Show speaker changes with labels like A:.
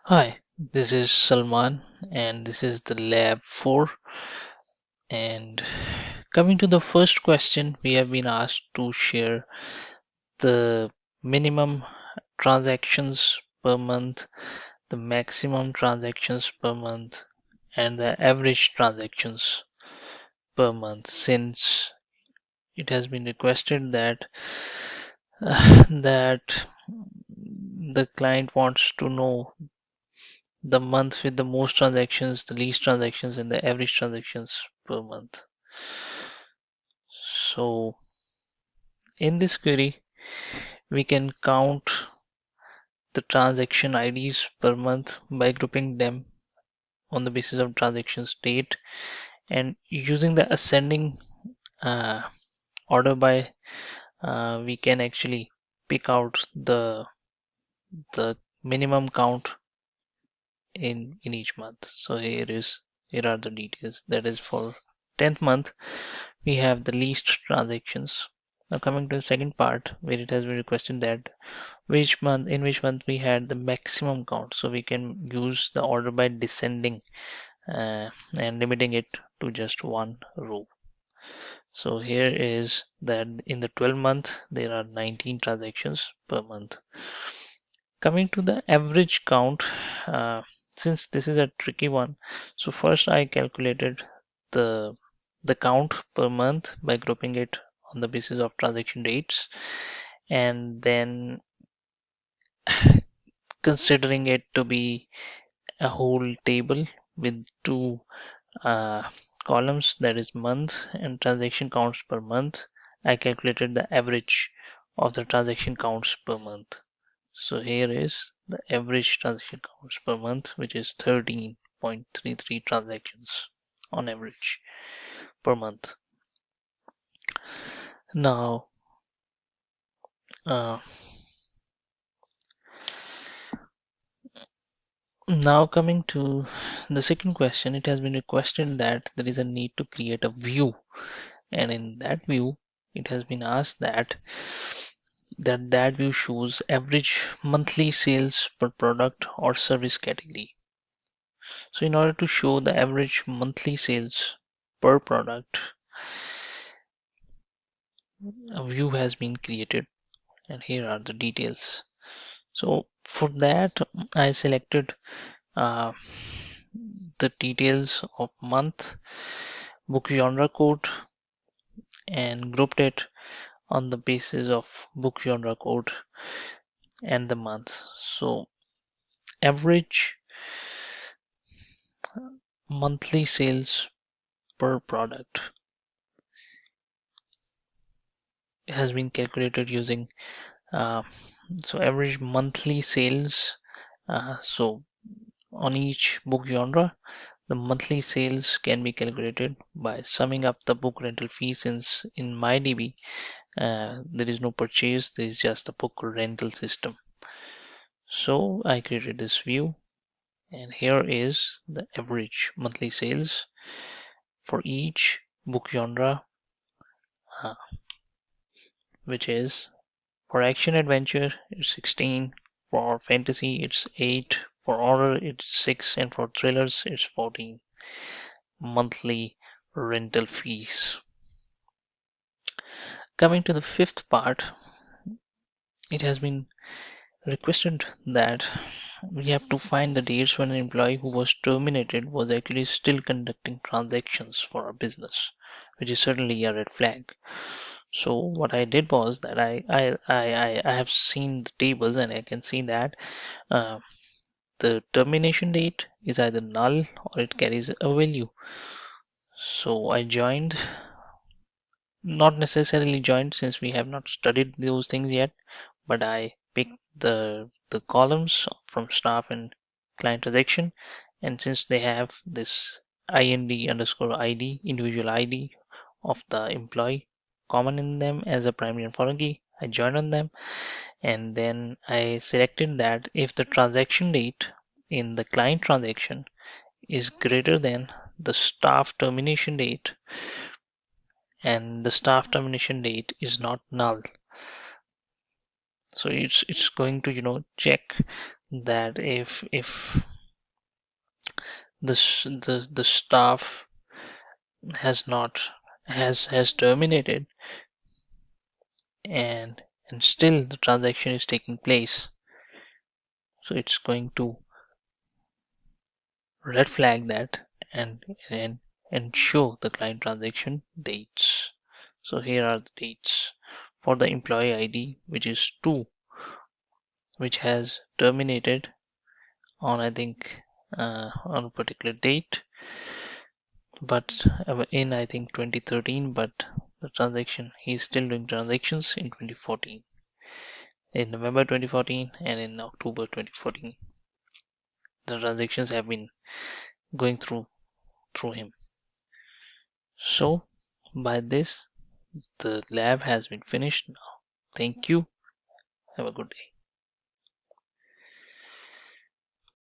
A: Hi, this is Salman, and this is the Lab 4. And coming to the first question, we have been asked to share the minimum transactions per month, the maximum transactions per month, and the average transactions per month. Since it has been requested that that the client wants to know the month with the most transactions, the least transactions, and the average transactions per month. So in this query, we can count the transaction IDs per month by grouping them on the basis of transactions date and using the ascending uh, order by we can actually pick out the minimum count in each month. So here are the details. That is for 10th month we have the least transactions. Now coming to the second part where it has been requested that which month we had the maximum count, so we can use the order by descending and limiting it to just one row. So here is that in the 12 month there are 19 transactions per month. Coming to the average count, uh, since this is a tricky one, so first I calculated the the count per month by grouping it on the basis of transaction dates and then considering it to be a whole table with two uh, columns, that is month and transaction counts per month. I calculated the average of the transaction counts per month. So here is the average transaction counts per month, which is 13.33 transactions on average per month. Now, uh, now coming to the second question, it has been requested that there is a need to create a view, and in that view, it has been asked that view shows average monthly sales per product or service category. So in order to show the average monthly sales per product, a view has been created and here are the details. So for that I selected uh, the details of month, book genre code, and grouped it on the basis of book genre code and the month. So average monthly sales per product has been calculated using so average monthly sales, so on each book genre the monthly sales can be calculated by summing up the book rental fee, since in MyDB there is no purchase, there is just a book rental system. So I created this view and here is the average monthly sales for each book genre, uh, which is for action adventure it's 16, for fantasy it's 8, for horror it's 6, and for thrillers it's 14 monthly rental fees. Coming to the fifth part, it has been requested that we have to find the dates when an employee who was terminated was actually still conducting transactions for our business, which is certainly a red flag. So what I did was that I have seen the tables and I can see that uh, the termination date is either null or it carries a value. So I joined, not necessarily joined since we have not studied those things yet, but I picked the columns from staff and client transaction, and since they have this ind underscore id individual id of the employee common in them as a primary and foreign key, I joined on them and then I selected that if the transaction date in the client transaction is greater than the staff termination date and the staff termination date is not null, So it's going to check that if the staff has not has terminated, and still the transaction is taking place, so it's going to red flag that and and show the client transaction dates. So here are the dates for the employee ID, which is 2, which has terminated on, I think, on a particular date, but in, I think, 2013, but the transaction, he's still doing transactions in 2014, in November 2014 and in October 2014. The transactions have been going through him. So by this, the lab has been finished now. Thank you. Have a good day.